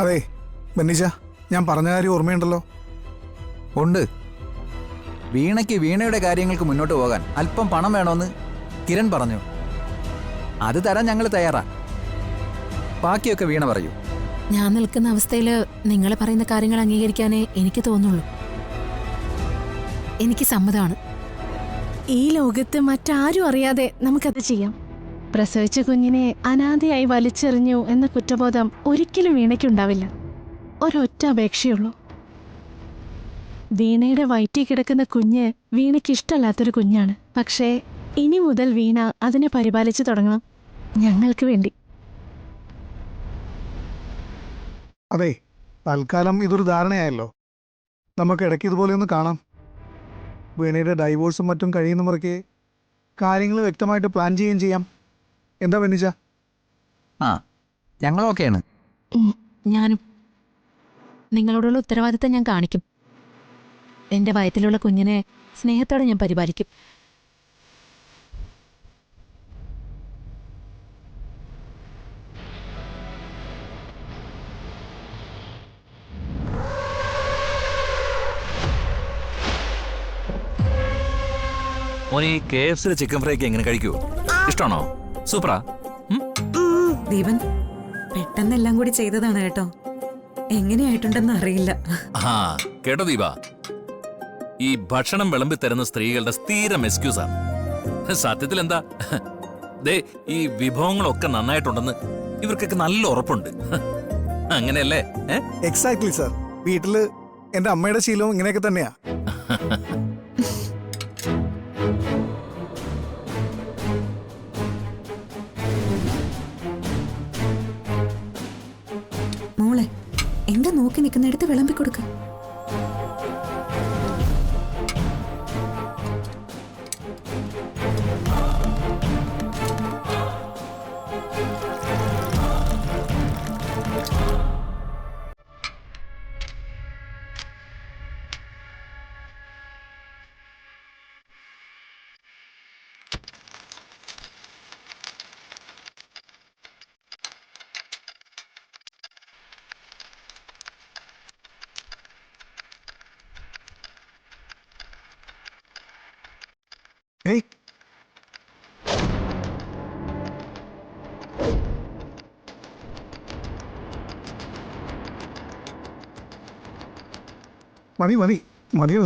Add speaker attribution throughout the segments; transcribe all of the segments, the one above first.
Speaker 1: അതെ ബെന്നിച്ച, ഞാൻ പറഞ്ഞ കാര്യം ഓർമ്മയുണ്ടല്ലോ?
Speaker 2: ഉണ്ട്. വീണയ്ക്ക് വീണയുടെ കാര്യങ്ങൾക്ക് മുന്നോട്ട് പോകാൻ അല്പം പണം വേണമെന്ന് കിരൺ പറഞ്ഞു. അത് തരാൻ ഞങ്ങൾ തയ്യാറാ. ബാക്കിയൊക്കെ വീണ പറയൂ.
Speaker 3: ഞാൻ നിൽക്കുന്ന അവസ്ഥയിൽ നിങ്ങൾ പറയുന്ന കാര്യങ്ങൾ അംഗീകരിക്കാനേ എനിക്ക് തോന്നുള്ളൂ. എനിക്ക് സമ്മതമാണ്.
Speaker 4: ഈ ലോകത്ത് മറ്റാരും അറിയാതെ നമുക്കത് ചെയ്യാം. പ്രസവിച്ച കുഞ്ഞിനെ അനാഥയായി വലിച്ചെറിഞ്ഞു എന്ന കുറ്റബോധം ഒരിക്കലും വീണയ്ക്കുണ്ടാവില്ല. ഒരൊറ്റ അപേക്ഷയുള്ളൂ. വീണയുടെ വയറ്റിൽ കിടക്കുന്ന കുഞ്ഞ് വീണയ്ക്ക് ഇഷ്ടമല്ലാത്തൊരു കുഞ്ഞാണ്. പക്ഷേ ഇനി മുതൽ വീണ അതിനെ പരിപാലിച്ചു തുടങ്ങണം, ഞങ്ങൾക്ക് വേണ്ടി.
Speaker 1: അതെ, തൽക്കാലം ഇതൊരു ധാരണയായല്ലോ. നമുക്ക് ഇടയ്ക്ക് ഇതുപോലെ ഒന്ന് കാണാം. വീണയുടെ ഡൈവോഴ്സും മറ്റും കഴിയുന്ന മുറയ്ക്ക് കാര്യങ്ങൾ വ്യക്തമായിട്ട് പ്ലാൻ ചെയ്യുകയും ചെയ്യാം. എന്താ ബെന്നിച്ച?
Speaker 2: ആ, ഞങ്ങളൊക്കെയാണ്.
Speaker 3: ഞാനും നിങ്ങളോടുള്ള ഉത്തരവാദിത്തം ഞാൻ കാണിക്കും. എൻ്റെ വയറ്റിലുള്ള കുഞ്ഞിനെ സ്നേഹത്തോടെ ഞാൻ പരിപാലിക്കും.
Speaker 5: മോനെ, ഈ KFC ചിക്കൻ ഫ്രൈക്ക് എങ്ങനെ കഴിക്കുവോ? ഇഷ്ടമാണോ? സൂപ്പറാ.
Speaker 6: ദീപൻ പെട്ടെന്നെല്ലാം കൂടി ചെയ്തതാണ് കേട്ടോ. എങ്ങനെയായിട്ടുണ്ടെന്ന് അറിയില്ല.
Speaker 5: ആ കേട്ടോ ദീപ, ഈ ഭക്ഷണം വിളമ്പി തരുന്ന സ്ത്രീകളുടെ സ്ഥിരം എക്സ്ക്യൂസാണ്. സത്യത്തിൽ എന്താ, ദേ ഈ വിഭവങ്ങളൊക്കെ നന്നായിട്ടുണ്ടെന്ന് ഇവർക്കൊക്കെ നല്ല ഉറപ്പുണ്ട്. അങ്ങനെയല്ലേ?
Speaker 1: Exactly sir. വീട്ടില് എന്റെ അമ്മയുടെ ശീലവും ഇങ്ങനെയൊക്കെ തന്നെയാ.
Speaker 6: മോളെ, എന്താ നോക്കി നിൽക്കുന്നിടത്ത് വിളമ്പിക്കൊടുക്ക.
Speaker 1: ഏയ്, മതി മതി മതിയോ?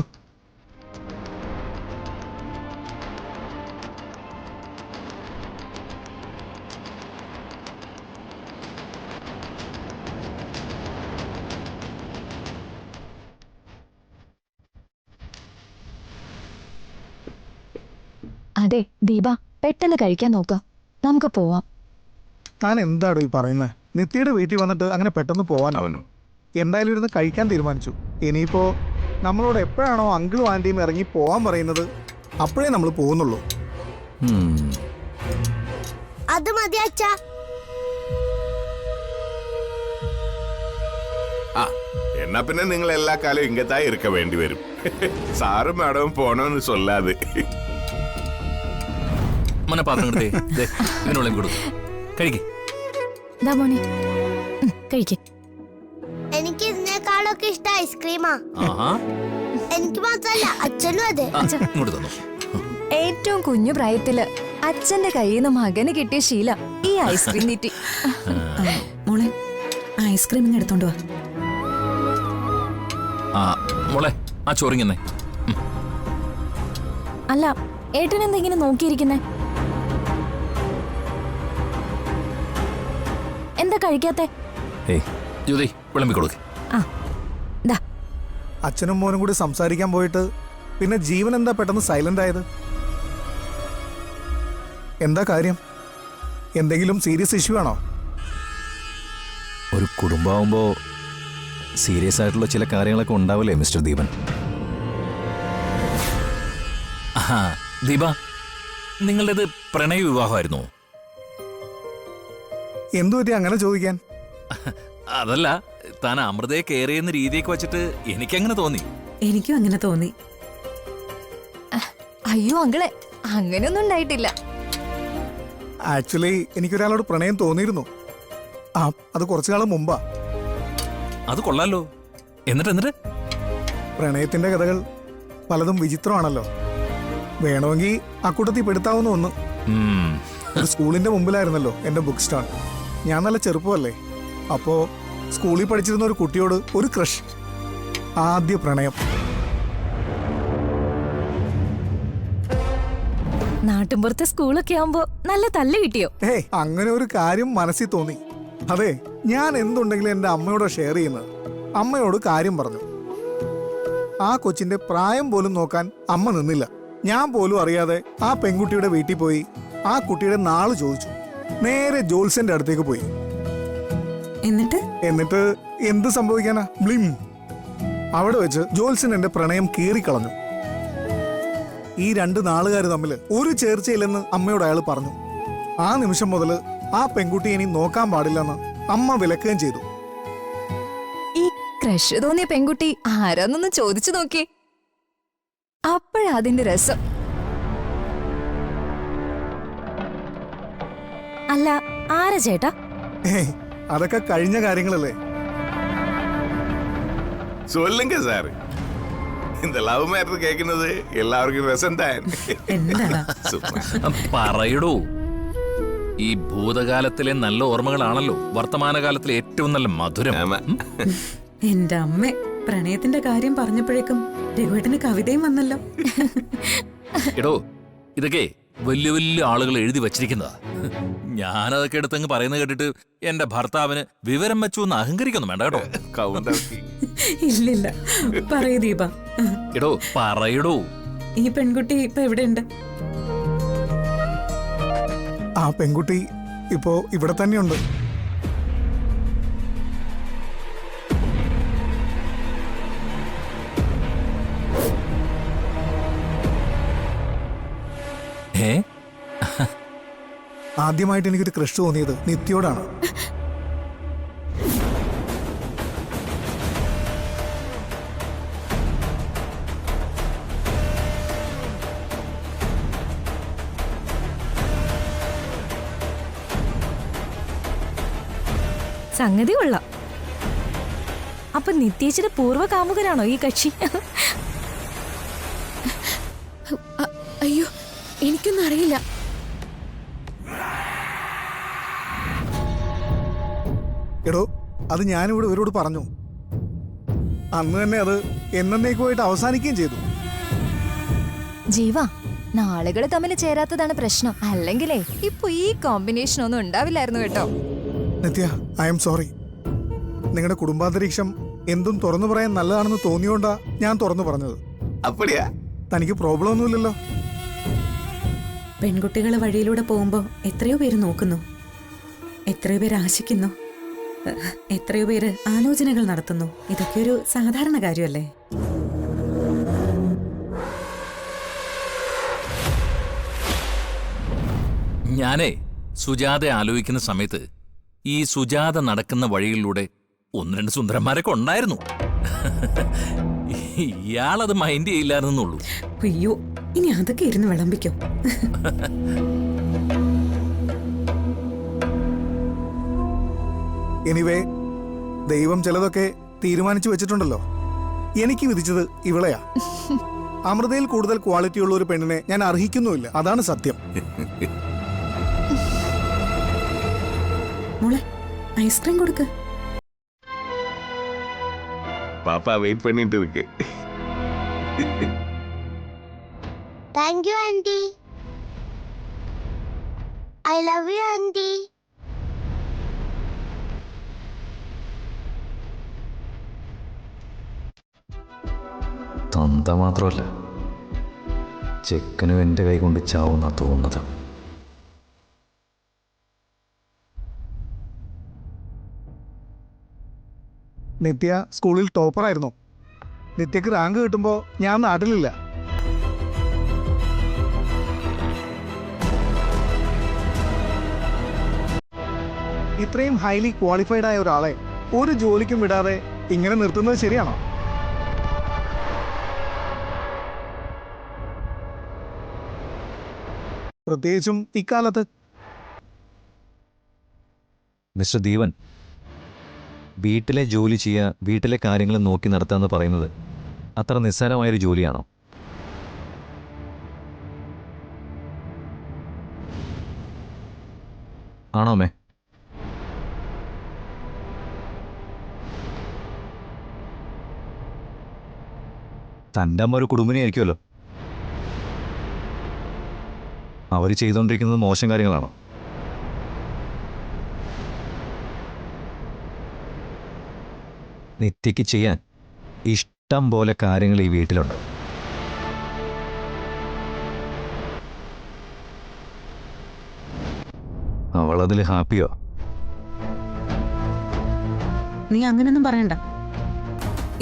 Speaker 7: അതെ ദീപ, പെട്ടെന്ന് കഴിക്കാൻ നോക്ക, നമുക്ക് പോവാം.
Speaker 1: താൻ എന്താടോ ഈ പറയുന്നത്? നിത്യയുടെ വീട്ടിൽ വന്നിട്ട് അങ്ങനെ പെട്ടെന്ന് പോവാനാവുന്നു. എന്തായാലും ഇരുന്ന് കഴിക്കാൻ തീരുമാനിച്ചു. ഇനിയിപ്പോ നമ്മളോട് എപ്പോഴാണോ അങ്കിളും ആൻറ്റിയും ഇറങ്ങി പോവാൻ പറയുന്നത് അപ്പോഴേ നമ്മൾ പോകുന്നുള്ളൂ.
Speaker 8: അത് മതി അച്ഛാ.
Speaker 9: എന്നാ പിന്നെ നിങ്ങൾ എല്ലാ കാലവും ഇങ്ങത്തായി ഇരിക്ക വേണ്ടി വരും. സാറും മാഡവും പോണോന്ന് சொல்லாது.
Speaker 5: മന പാത്രം കൊടുത്തേ, ഇതിനുള്ളിൽ കൊടുക്കും. കഴിക്കേ
Speaker 3: കഴിക്കേ.
Speaker 8: എനിക്ക് ഇതിനേക്കാളൊക്കെ ഇഷ്ടം ഐസ്ക്രീമാ. എനിക്ക് മാത്രല്ല, അച്ഛനും അതെ.
Speaker 5: ഇങ്ങോട്ട് തന്നു.
Speaker 7: ഏറ്റവും കുഞ്ഞു പ്രായത്തില് അച്ഛന്റെ കയ്യിൽ നിന്ന് മകന് കിട്ടിയ ശീല ഈ ഐസ്ക്രീം തീറ്റി.
Speaker 6: മോളെ, ഐസ്ക്രീം ഇങ്ങ് എടുത്തോണ്ട് വാ.
Speaker 5: മോളെ, ആ ചോറിങ്ങന്നേ.
Speaker 7: അല്ല, ഏട്ടൻ എന്തെങ്കിലും നോക്കിയിരിക്കുന്നേ? എന്താ കഴിക്കാത്തെ?
Speaker 5: ജ്യോതി, വിളമ്പി കൊടുക്ക്.
Speaker 1: അച്ഛനും മോനും കൂടി സംസാരിക്കാൻ പോയിട്ട് പിന്നെ ജീവൻ എന്താ പെട്ടെന്ന് സൈലന്റ് ആയത്? എന്താ കാര്യം? എന്തെങ്കിലും സീരിയസ് ഇഷ്യൂ ആണോ?
Speaker 2: ഒരു കുടുംബമാകുമ്പോ സീരിയസ് ആയിട്ടുള്ള ചില കാര്യങ്ങളൊക്കെ ഉണ്ടാവില്ലേ മിസ്റ്റർ ദീപൻ?
Speaker 5: ദീപ, നിങ്ങളുടേത് പ്രണയ വിവാഹമായിരുന്നോ?
Speaker 1: എന്തു പറ്റി അങ്ങനെ ചോദിക്കാൻ?
Speaker 5: അതല്ല, താൻ അമൃതയെ കെയർ ചെയ്യുന്ന രീതിയൊക്കെ വെച്ചിട്ട് എനിക്കങ്ങനെ തോന്നി.
Speaker 6: എനിക്കും അങ്ങനെ തോന്നി.
Speaker 7: അയ്യോ അങ്കിളെ, അങ്ങനെയൊന്നും ഉണ്ടായിട്ടില്ല.
Speaker 1: ആക്ച്വലി എനിക്കൊരാളോട് പ്രണയം തോന്നിയിരുന്നു. അത് കുറച്ചു കാലം മുമ്പാ.
Speaker 5: അത് കൊള്ളാലോ. എന്നിട്ട്
Speaker 1: പ്രണയത്തിന്റെ കഥകൾ പലതും വിചിത്രമാണല്ലോ. വേണമെങ്കിൽ അക്കൂട്ടത്തിൽ പെടുത്താവുന്ന ഒന്ന്.
Speaker 5: ഉം.
Speaker 1: ഒരു സ്കൂളിന്റെ മുമ്പിലായിരുന്നല്ലോ എന്റെ ബുക്ക് സ്റ്റാൾ. ഞാൻ നല്ല ചെറുപ്പമല്ലേ, അപ്പോ സ്കൂളിൽ പഠിച്ചിരുന്ന ഒരു കുട്ടിയോട് ഒരു ക്രഷ്. ആദ്യ പ്രണയം.
Speaker 7: നാട്ടിൻപുറത്തെ സ്കൂളൊക്കെ ആവുമ്പോ നല്ല തല്ല് കിട്ടിയോ?
Speaker 1: അങ്ങനെ ഒരു കാര്യം മനസ്സിൽ തോന്നി. അതെ, ഞാൻ എന്തുണ്ടെങ്കിലും എന്റെ അമ്മയോട് ഷെയർ ചെയ്യുന്നത്. അമ്മയോട് കാര്യം പറഞ്ഞു. ആ കൊച്ചിന്റെ പ്രായം പോലും നോക്കാൻ അമ്മ നിന്നില്ല. ഞാൻ പോലും അറിയാതെ ആ പെൺകുട്ടിയുടെ വീട്ടിൽ പോയി ആ കുട്ടിയുടെ നാള് ചോദിച്ചു. നേരെ ജോത്സ്യന്റെ അടുത്തേക്ക് പോയി. എന്നിട്ട് എന്ത് സംഭവിക്കാനാ? ബ്ലിം. അവിടെ വെച്ച് ജോത്സ്യൻ എന്റെ പ്രണയം കീറിക്കളഞ്ഞു. ഈ 2 നാളുകാർ തമ്മിൽ ഒരു ചേർച്ചയില്ലെന്ന് അമ്മയോട് അയാൾ പറഞ്ഞു. ആ നിമിഷം മുതൽ ആ പെൺകുട്ടി ഇനി നോക്കാൻ പാടില്ലെന്ന് അമ്മ വിലക്കുകയും ചെയ്തു.
Speaker 7: ഈ ക്രഷ് തോന്നിയ പെൺകുട്ടി ആരാന്നൊന്ന് ചോദിച്ചു നോക്കി. അപ്പോഴാ അതിന്റെ രസം. അല്ല, ആരാ ചേട്ടാ?
Speaker 1: അതൊക്കെ കഴിഞ്ഞ കാര്യങ്ങളല്ലേ.
Speaker 9: சொல்லுங்க சார். இந்த லவ் மேட்டർ കേൾക്കുന്നത് എല്ലാവർക്കും രസം തന്നെ.
Speaker 5: പറയടൂ. ഈ ഭൂതകാലത്തിലെ നല്ല ഓർമ്മകളാണല്ലോ വർത്തമാനകാലത്തിലെ ഏറ്റവും നല്ല മധുരം.
Speaker 6: എന്റെ അമ്മ പ്രണയത്തിന്റെ കാര്യം പറഞ്ഞപ്പോഴേക്കും രഘുവേട്ടന് കവിതയും വന്നല്ലോ.
Speaker 5: എടോ, ഇതൊക്കെ വലിയ വലിയ ആളുകൾ എഴുതി വച്ചിരിക്കുന്നതാ. ഞാനതൊക്കെ എടുത്തങ്ങ് പറയുന്നത് കേട്ടിട്ട് എന്റെ ഭർത്താവിന് വിവരം വെച്ചു എന്ന് അഹങ്കരിക്കൊന്നും വേണ്ട കേട്ടോ.
Speaker 6: ഇല്ലില്ല, പറയൂ ദീപ.
Speaker 5: എടോ പറയടോ.
Speaker 6: ഈ പെൺകുട്ടി ഇപ്പൊ എവിടെയുണ്ട്?
Speaker 1: ആ പെൺകുട്ടി ഇപ്പോ ഇവിടെ തന്നെയുണ്ട്. ആദ്യമായിട്ട് എനിക്കൊരു ക്രഷ് തോന്നിയത് നിത്യോടാണ്.
Speaker 7: സംഗതി കൊള്ളാം. അപ്പൊ നിത്യേച്ചിയുടെ പൂർവ്വ കാമുകനാണോ ഈ കക്ഷി?
Speaker 3: അയ്യോ, എനിക്കൊന്നും അറിയില്ല.
Speaker 1: എടോ, അത് ഞാനിവിടെ ഇവരോട് പറഞ്ഞു. അന്ന് തന്നെ അത് എന്നേക്കുമായിട്ട് അവസാനിക്കുകയും ചെയ്തു.
Speaker 7: ജീവ, നാളുകൾ തമ്മിൽ ചേരാത്തതാണ് പ്രശ്നം. അല്ലെങ്കിലേ ഇപ്പൊ ഈ കോമ്പിനേഷൻ ഒന്നും ഉണ്ടാവില്ലായിരുന്നു കേട്ടോ.
Speaker 1: നിത്യ, ഐ എം സോറി. നിങ്ങളുടെ കുടുംബാന്തരീക്ഷം എന്തും തുറന്നു പറയാൻ നല്ലതാണെന്ന് തോന്നിയോണ്ടാ ഞാൻ തുറന്നു പറഞ്ഞത്.
Speaker 9: അപ്പടിയാ?
Speaker 1: തനിക്ക് പ്രോബ്ലം ഒന്നുമില്ലല്ലോ?
Speaker 6: പെൺകുട്ടികൾ വഴിയിലൂടെ പോകുമ്പോ എത്രയോ പേര് നോക്കുന്നു, എത്രയോ പേര് ആശിക്കുന്നു, എത്രയോ പേര് ആലോചനകൾ നടത്തുന്നു. ഇതൊക്കെ ഒരു സാധാരണ കാര്യമല്ലേ?
Speaker 5: ഞാനേ സുജാത ആലോചിക്കുന്ന സമയത്ത് ഈ സുജാത നടക്കുന്ന വഴികളിലൂടെ 1-2 സുന്ദരന്മാരൊക്കെ ഉണ്ടായിരുന്നു. ഇയാളത് മൈൻഡ് ചെയ്യില്ലായിരുന്നുള്ളൂ.
Speaker 6: അയ്യോ, ഇനി അതൊക്കെ ഇരുന്ന് വിളമ്പിക്കും.
Speaker 1: എനിവേ, ദൈവം ചിലതൊക്കെ തീരുമാനിച്ചു വെച്ചിട്ടുണ്ടല്ലോ. എനിക്ക് വിധിച്ചത് ഇവളെയാ. അമൃതയിൽ കൂടുതൽ ക്വാളിറ്റി ഉള്ള ഒരു പെണ്ണിനെ ഞാൻ അർഹിക്കുന്നുമില്ല. അതാണ് സത്യം.
Speaker 6: മോളെ, ഐസ്ക്രീം കൊടുക്ക്.
Speaker 9: பாப்பா வெயிட் பண்ணிட்டு இருக்கு.
Speaker 8: Thank you, auntie. I love you, auntie.
Speaker 2: തന്ത മാത്രമല്ല, ചെക്കനും എൻ്റെ കൈ കൊണ്ട് ചാവുന്നാ തോന്നുന്നത്.
Speaker 1: നിത്യ സ്കൂളിൽ ടോപ്പറായിരുന്നു. നിത്യക്ക് റാങ്ക് കിട്ടുമ്പോൾ ഞാൻ നാട്ടിലില്ല. ഇത്രയും ഹൈലി ക്വാളിഫൈഡ് ആയ ഒരാളെ ഒരു ജോലിക്കും വിടാതെ ഇങ്ങനെ നിർത്തുന്നത് ശരിയാണോ? പ്രത്യേകിച്ചും ഇക്കാലത്ത്.
Speaker 2: മിസ്റ്റർ ദീവൻ,
Speaker 10: വീട്ടിലെ ജോലി ചെയ്യുക, വീട്ടിലെ കാര്യങ്ങൾ നോക്കി നടത്താന്ന് പറയുന്നത് അത്ര നിസ്സാരമായൊരു ജോലിയാണോ? ആണോ അമ്മേ? തൻ്റെ അമ്മ ഒരു കുടുംബിനിയായിരിക്കുമല്ലോ. അവർ ചെയ്തുകൊണ്ടിരിക്കുന്നത് മോശം കാര്യങ്ങളാണോ? നിത്യയ്ക്ക് ചെയ്യാൻ ഇഷ്ടം പോലെ കാര്യങ്ങൾ ഈ വീട്ടിലുണ്ട്. അവളതിൽ ഹാപ്പിയോ?
Speaker 6: നീ അങ്ങനൊന്നും പറയണ്ട.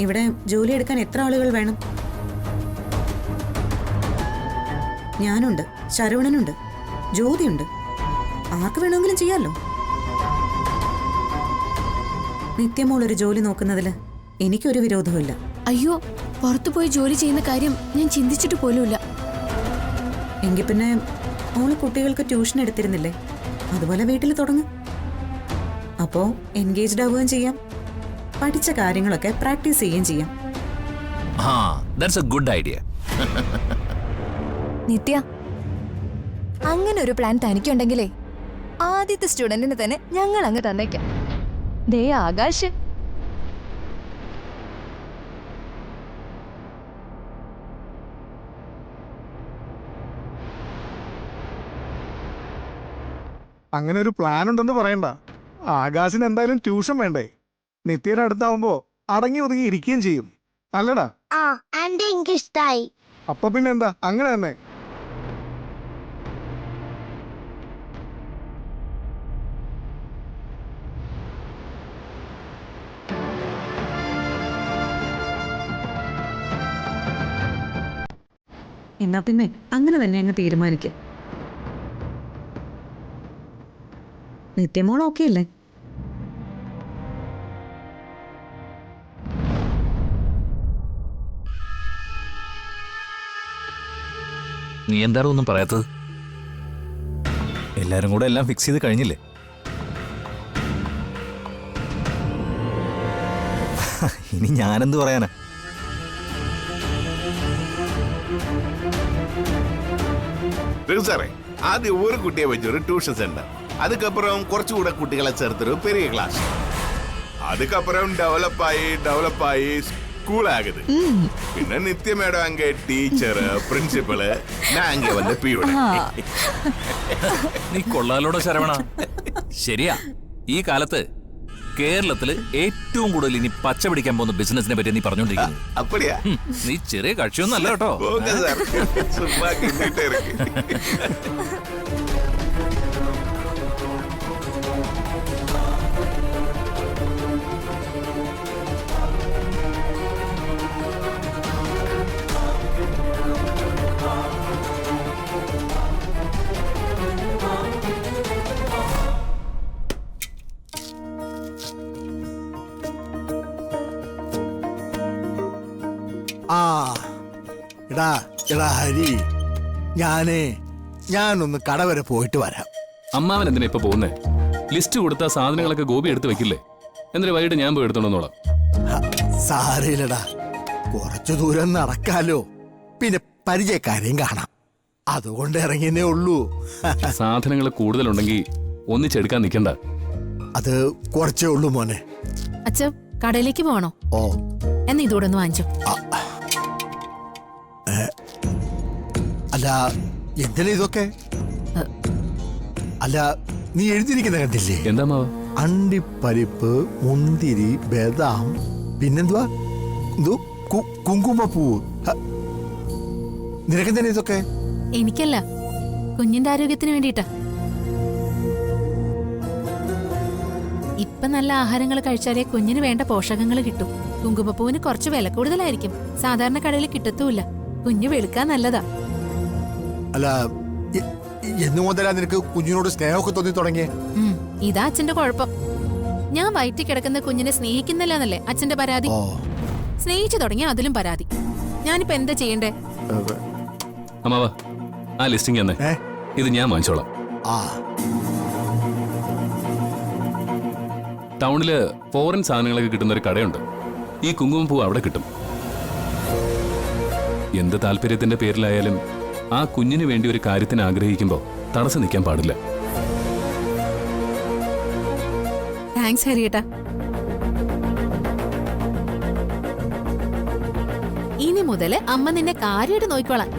Speaker 6: ഇവിടെ ജോലി എടുക്കാൻ എത്ര ആളുകൾ വേണം? ഞാനുണ്ട്, ശരവണനുണ്ട്, ജ്യോതിയുണ്ട്. ആർക്ക് വേണമെങ്കിലും ചെയ്യാമല്ലോ. നിത്യമോൾ ഒരു ജോലി നോക്കുന്നതിൽ എനിക്കൊരു വിരോധവുമില്ല.
Speaker 3: അയ്യോ, പുറത്തു പോയി ജോലി ചെയ്യുന്ന കാര്യം ഞാൻ ചിന്തിച്ചിട്ട് പോലുമില്ല.
Speaker 6: എങ്കിൽ പിന്നെ മോള് കുട്ടികൾക്ക് ട്യൂഷൻ എടുത്തിരുന്നില്ലേ? അതുപോലെ വീട്ടിൽ തുടങ്ങും. അപ്പോ എൻഗേജ്ഡ് ആവുകയും ചെയ്യാം, പഠിച്ച കാര്യങ്ങളൊക്കെ പ്രാക്ടീസ് ചെയ്യുകയും ചെയ്യാം.
Speaker 5: That's a good idea.
Speaker 7: Nithya, അങ്ങനെ ഒരു പ്ലാൻ തനിക്കുണ്ടെങ്കിലേ ആദ്യത്തെ സ്റ്റുഡന്റിന് തന്നെ ഞങ്ങൾ അങ്ങ് തന്നേക്കാം. ദേ ആകാശ്.
Speaker 1: അങ്ങനെ ഒരു പ്ലാൻ ഉണ്ടെന്ന് പറയണ്ട. ആകാശിന് എന്തായാലും ട്യൂഷൻ വേണ്ടേ? നിത്യയുടെ അടുത്താവുമ്പോ അടങ്ങി ഒതുങ്ങി ഇരിക്കുകയും ചെയ്യും, അല്ലടാ?
Speaker 8: ആ ആന്റി എനിക്ക് ഇഷ്ടായി.
Speaker 1: അപ്പൊ പിന്നെ എന്താ, അങ്ങനെ തന്നെ.
Speaker 6: എന്നാ പിന്നെ അങ്ങനെ തന്നെ അങ്ങ് തീരുമാനിക്കാം. നിത്യമോൾ ഓക്കെ അല്ലേ?
Speaker 5: നീ എന്താണ് ഒന്നും പറയാത്തത്?
Speaker 10: എല്ലാവരും കൂടെ എല്ലാം ഫിക്സ് ചെയ്ത് കഴിഞ്ഞില്ലേ? ഇനി ഞാനെന്ത് പറയാനാ?
Speaker 9: സാറേ, ആദ്യം ഒരു കുട്ടിയെ വെച്ചൊരു ട്യൂഷൻ സെന്റർ, அதுக்கப்புறம் കുറച്ചുകൂടെ കുട്ടികളെ ചേർത്തൊരു பெரிய கிளாஸ், அதுக்கப்புறம் டெவலப் ஆகி ஸ்கூல் ஆகுது. പിന്നെ നിത്യ മേഡം അങ്ങ് ടീച്ചർ, പ്രിൻസിപ്പള്, ഞാൻ അങ്ങ് വന്ന് പിയുടെ.
Speaker 5: നീ കൊള്ളാലോടെ ശരവണ. ശരിയാ, ഈ കാലത്ത് കേരളത്തില് ഏറ്റവും കൂടുതൽ ഇനി പച്ച പിടിക്കാൻ പോകുന്ന ബിസിനസിനെ പറ്റി നീ പറഞ്ഞോണ്ടിരിക്കുന്നു.
Speaker 9: അപ്പടിയാ?
Speaker 5: നീ ചെറിയ കക്ഷിയൊന്നും അല്ല കേട്ടോ.
Speaker 9: சும்மா கிண்டிட்டே இருக்கு.
Speaker 11: എടാ ഹരി, ഞാനൊന്ന് കട വരെ പോയിട്ട് വരാം.
Speaker 12: അമ്മാവൻ എന്തിനാ ഇപ്പൊ പോകുന്നേ? ലിസ്റ്റ് കൊടുത്ത സാധനങ്ങളൊക്കെ ഗോപി എടുത്ത് വെക്കില്ലേ? എന്നിട്ട് വൈകിട്ട് ഞാൻ പോയി എടുത്തോളാം.
Speaker 11: സാരയില്ലടാ, കുറച്ചു ദൂരം നടക്കാലോ, പിന്നെ പരിചയക്കാരെയും കാണാം, അതുകൊണ്ട് ഇറങ്ങിയേ ഉള്ളൂ.
Speaker 12: സാധനങ്ങൾ കൂടുതലുണ്ടെങ്കിൽ ഒന്നിച്ചെടുക്കാൻ നിൽക്കണ്ട.
Speaker 11: അത് കുറച്ചേ ഉള്ളൂ മോനെ.
Speaker 3: അച്ഛ, കടയിലേക്ക് പോകണോ?
Speaker 11: ഓ,
Speaker 3: എന്നാ ഇതോടെ ഒന്ന് വാങ്ങിച്ചോ.
Speaker 11: അല്ല, എന്തിനാ ഇതൊക്കെ? അല്ല, നീ എഴുതിയിരിക്കുന്ന കണ്ടില്ലേ?
Speaker 12: എന്താ മാവ?
Speaker 11: അണ്ടിപ്പരിപ്പ്, മുന്തിരി, ബദാം, പിന്നെന്തുവാ, കുങ്കുമപ്പൂവ്. നിനക്കെന്തിനാ ഇതൊക്കെ?
Speaker 3: എനിക്കല്ല, കുഞ്ഞിന്റെ ആരോഗ്യത്തിന് വേണ്ടിയിട്ടാ. ഇപ്പൊ നല്ല ആഹാരങ്ങൾ കഴിച്ചാലേ കുഞ്ഞിന് വേണ്ട പോഷകങ്ങൾ കിട്ടും. കുങ്കുമപ്പൂവിന് കുറച്ച് വില കൂടുതലായിരിക്കും, സാധാരണ കടയിൽ കിട്ടത്തുമില്ല. കുഞ്ഞു വെളുക്കാൻ നല്ലതാ.
Speaker 11: അല്ല, എന്നു മുതലാ നിനക്ക് കുഞ്ഞിനോട് സ്നേഹമൊക്കെ തോന്നി തുടങ്ങിയേ?
Speaker 3: ഇതാ അച്ഛന്റെ കുഴപ്പം. ഞാൻ വയറ്റിൽ കിടക്കുന്ന കുഞ്ഞിനെ സ്നേഹിക്കുന്നില്ലെന്നല്ലേ അച്ഛന്റെ പരാതി. സ്നേഹിച്ചു തുടങ്ങിയ അതിലും പരാതി. ഞാനിപ്പോ എന്താ ചെയ്യണ്ടേ?
Speaker 12: അമ്മാവ, ആ ലിസ്റ്റിംഗ് തന്നെ, ഇത് ഞാൻ വാങ്ങിച്ചോളാം. ടൗണില് ഫോറിൻ സാധനങ്ങളൊക്കെ കിട്ടുന്ന ഒരു കടയുണ്ട്. ഈ കുങ്കുമപ്പൂ അവിടെ കിട്ടും. എന്ത് താല്പര്യത്തിന്റെ പേരിലായാലും ആ കുഞ്ഞിന് വേണ്ടി ഒരു കാര്യത്തിന് ആഗ്രഹിക്കുമ്പോൾ തടസ്സം നിൽക്കാൻ പാടില്ല.
Speaker 3: താങ്ക്സ് ഹരിയേട്ടാ. ഇനി മുതല് അമ്മ നിന്നെ കാര്യമായിട്ട് നോക്കിക്കോളാം.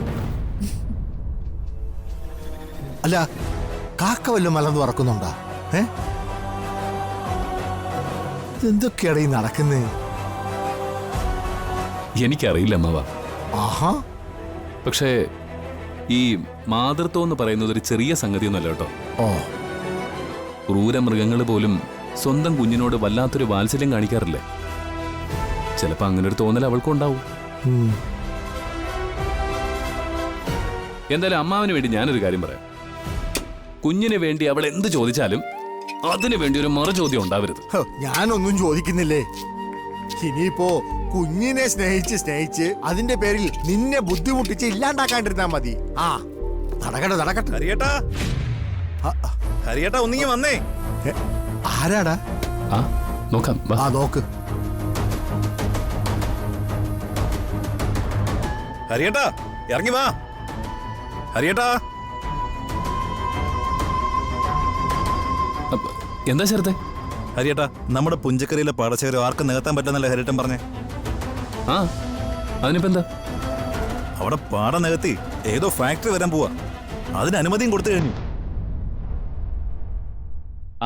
Speaker 11: അല്ല, കാക്ക വല്ലതും മലർന്നു പറക്കുന്നുണ്ടാ? എന്തൊക്കെയാണ് ഈ നടക്കുന്നത്?
Speaker 12: എനിക്കറിയില്ല അമ്മവ.
Speaker 11: ആഹാ,
Speaker 12: പക്ഷേ ഈ മാതൃത്വം എന്ന് പറയുന്നത് ഒരു ചെറിയ സംഗതിയൊന്നുമല്ല കേട്ടോ.
Speaker 11: ഓ,
Speaker 12: ക്രൂരമൃഗങ്ങൾ പോലും സ്വന്തം കുഞ്ഞിനോട് വല്ലാത്തൊരു വാത്സല്യം കാണിക്കാറില്ലേ? ചിലപ്പോ അങ്ങനെ ഒരു തോന്നൽ അവൾക്കുണ്ടാവും. എന്തായാലും അമ്മാവിന് വേണ്ടി ഞാനൊരു കാര്യം പറയാം. കുഞ്ഞിന് വേണ്ടി അവൾ എന്ത് ചോദിച്ചാലും അതിനു വേണ്ടി ഒരു മറു ചോദ്യം ഉണ്ടാവരുത്.
Speaker 11: ഞാനൊന്നും ചോദിക്കുന്നില്ലേ. ഇനിയിപ്പോ കുഞ്ഞിനെ സ്നേഹിച്ച് അതിന്റെ പേരിൽ നിന്നെ ബുദ്ധിമുട്ടിച്ച് ഇല്ലാണ്ടാക്കാണ്ടിരുന്നാ മതി. ആ, നടക്കട്ടെ.
Speaker 13: ഹരിയേട്ടാ ഒന്നിങ്ങി വന്നേ.
Speaker 11: ആരാടാ?
Speaker 12: ആ നോക്കാം.
Speaker 11: ആ, നോക്ക്.
Speaker 13: ഹരിയേട്ടാ ഇറങ്ങി വാ. ഹരിയേട്ടാ.
Speaker 12: എന്താ ചേർത്തെ?
Speaker 13: ഹരിയേട്ടാ, നമ്മുടെ പുഞ്ചക്കരയിലെ പാടശേഖരം ആർക്കും നികത്താൻ പറ്റുന്നല്ലേ ഹരിയേട്ടൻ പറഞ്ഞേ?
Speaker 12: ആ, അതിനിപ്പോ എന്താ?
Speaker 13: അവിടെ പാടം നികത്തി ഏതോ ഫാക്ടറി വരാൻ പോവാ. അതിന് അനുമതിയും കൊടുത്തു കഴിഞ്ഞു.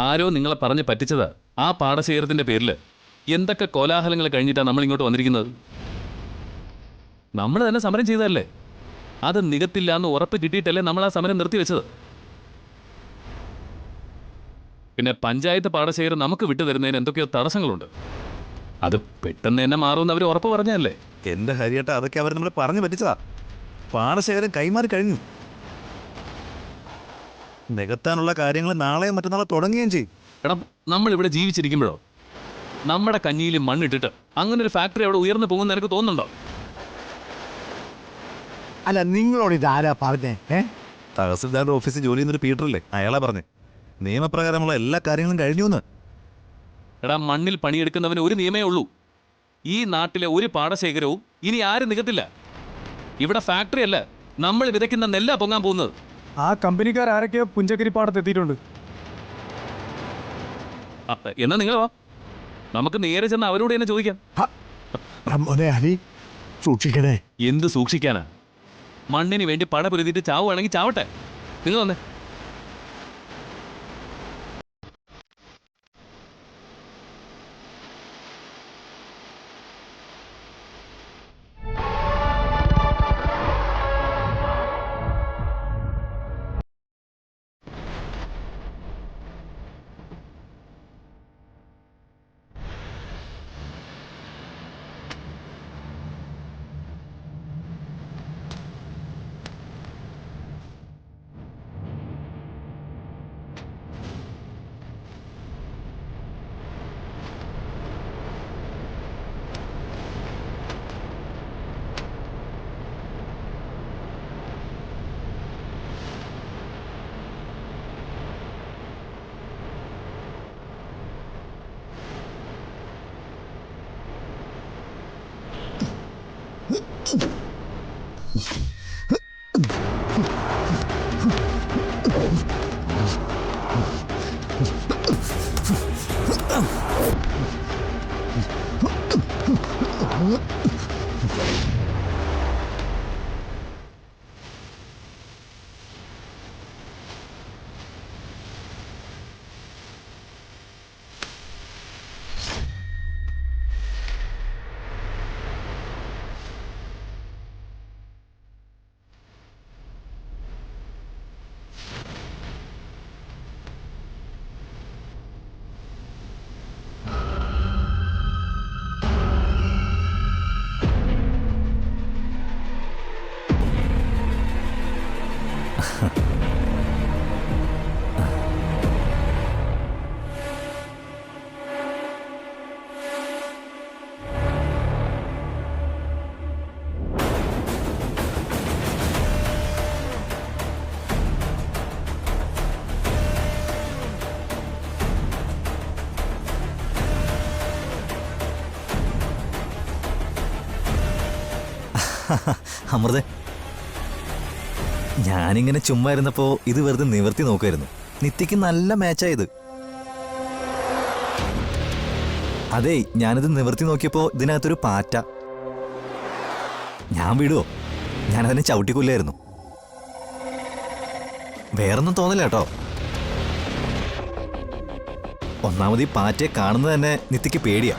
Speaker 12: ആരോ നിങ്ങളെ പറഞ്ഞ് പറ്റിച്ചതാ. ആ പാടശേഖരത്തിന്റെ പേരില് എന്തൊക്കെ കോലാഹലങ്ങൾ കഴിഞ്ഞിട്ടാണ് നമ്മൾ ഇങ്ങോട്ട് വന്നിരിക്കുന്നത്. നമ്മൾ തന്നെ സമരം ചെയ്തതല്ലേ? അത് നികത്തില്ല എന്ന് ഉറപ്പ് കിട്ടിയിട്ടല്ലേ നമ്മൾ ആ സമരം നിർത്തിവെച്ചത്. പിന്നെ പഞ്ചായത്ത് പാടശേഖരം നമുക്ക് വിട്ടു തരുന്നതിന് എന്തൊക്കെയോ തടസ്സങ്ങളുണ്ട്. അത് പെട്ടെന്ന് തന്നെ മാറുമെന്ന് അവർ ഉറപ്പ് പറഞ്ഞല്ലേ?
Speaker 13: എന്റെ ഹരിയേട്ടാ, അതൊക്കെ അവർ നമ്മൾ പറഞ്ഞു പറ്റിച്ചതാ. പാടശേഖരം കൈമാറി കഴിഞ്ഞു. നികത്താനുള്ള കാര്യങ്ങൾ നാളെയും മറ്റന്നാളെ തുടങ്ങുകയും ചെയ്യും.
Speaker 12: എടാ, നമ്മളിവിടെ ജീവിച്ചിരിക്കുമ്പോഴോ നമ്മുടെ കഞ്ഞിയിൽ മണ്ണിട്ടിട്ട് അങ്ങനെ ഒരു ഫാക്ടറി അവിടെ ഉയർന്നു പോകുമെന്ന് എനിക്ക് തോന്നുന്നുണ്ടോ?
Speaker 11: അല്ല, നിങ്ങളോട് ഇതാരാ പറഞ്ഞേ?
Speaker 13: തഹസിൽദാരുടെ ഓഫീസിൽ ജോലി ചെയ്യുന്നൊരു പീറ്ററല്ലേ, അയാളാ പറഞ്ഞേ നിയമപ്രകാരമുള്ള എല്ലാ കാര്യങ്ങളും കഴിഞ്ഞു എന്ന്.
Speaker 12: എടാ, മണ്ണിൽ പണിയെടുക്കുന്നവന് ഒരു നിയമമേ ഉള്ളൂ. ഈ നാട്ടിലെ ഒരു പാടശേഖരവും ഇനി ആരും നികത്തില്ല. ഇവിടെ ഫാക്ടറി അല്ല, നമ്മൾ വിതയ്ക്കുന്ന നെല്ലാ പൊങ്ങാൻ പോകുന്നത്.
Speaker 1: ആ കമ്പനിക്കാർ ആരൊക്കെയോ പുഞ്ചക്കരി പാടത്ത് എത്തിയിട്ടുണ്ട്.
Speaker 12: എന്നാ നിങ്ങൾ വാ, നമുക്ക് നേരെ ചെന്ന് അവരോട് തന്നെ ചോദിക്കാം.
Speaker 11: ഹരി, സൂക്ഷിക്കണേ.
Speaker 12: എന്ത് സൂക്ഷിക്കാനാ? മണ്ണിന് വേണ്ടി പട പൊരുതിയിട്ട് ചാവുകയാണെങ്കിൽ ചാവട്ടെ. നിങ്ങൾ വന്നേ.
Speaker 10: അമൃത, ഞാനിങ്ങനെ ചുമ്മാ ഇരുന്നപ്പോ ഇത് വെറുതെ നിവർത്തി നോക്കുമായിരുന്നു. നിത്യക്ക് നല്ല മാച്ചായത്. അതെ, ഞാനിത് നിവർത്തി നോക്കിയപ്പോ ഇതിനകത്തൊരു പാറ്റ. ഞാൻ വിടുവോ? ഞാനതിനെ ചവിട്ടിക്കൊല്ലായിരുന്നു. വേറൊന്നും തോന്നില്ല കേട്ടോ. ഒന്നാമത് ഈ പാറ്റയെ കാണുന്നത് തന്നെ നിത്യക്ക് പേടിയാ.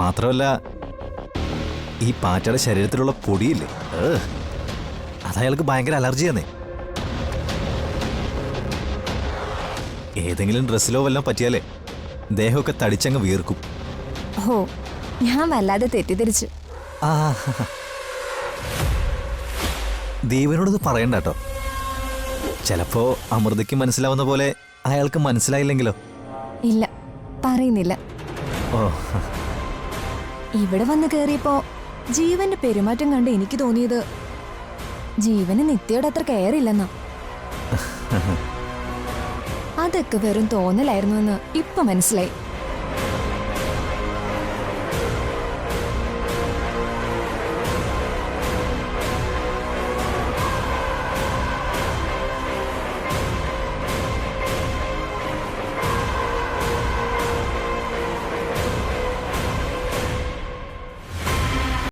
Speaker 10: മാത്രമല്ല, ഈ പാറ്റയുടെ ശരീരത്തിലുള്ള പൊടിയില്ലേ, അതയാൾക്ക് ഭയങ്കര അലർജിയാന്നേ. ഏതെങ്കിലും ഡ്രസ്സിലോ വല്ലതും പറ്റിയാലേ ദേഹമൊക്കെ തടിച്ചങ്ങ് വീർക്കും.
Speaker 7: ഓ, ഞാൻ വല്ലാതെ തെറ്റിദ്ധരിച്ചു.
Speaker 10: ആ, ദീപനോടത് പറയണ്ട കേട്ടോ. ചിലപ്പോ അമൃതയ്ക്ക് മനസ്സിലാവുന്ന പോലെ അയാൾക്ക് മനസ്സിലായില്ലെങ്കിലോ?
Speaker 7: ഇല്ല, പറയുന്നില്ല.
Speaker 10: ഓ,
Speaker 7: ഇവിടെ വന്ന് കേറിയപ്പോ ജീവന്റെ പെരുമാറ്റം കണ്ട് എനിക്ക് തോന്നിയത് ജീവന് നിത്യയുടെ അത്ര കെയർ ഇല്ലെന്നാ. അതൊക്കെ വെറും തോന്നലായിരുന്നു എന്ന് ഇപ്പൊ മനസ്സിലായി.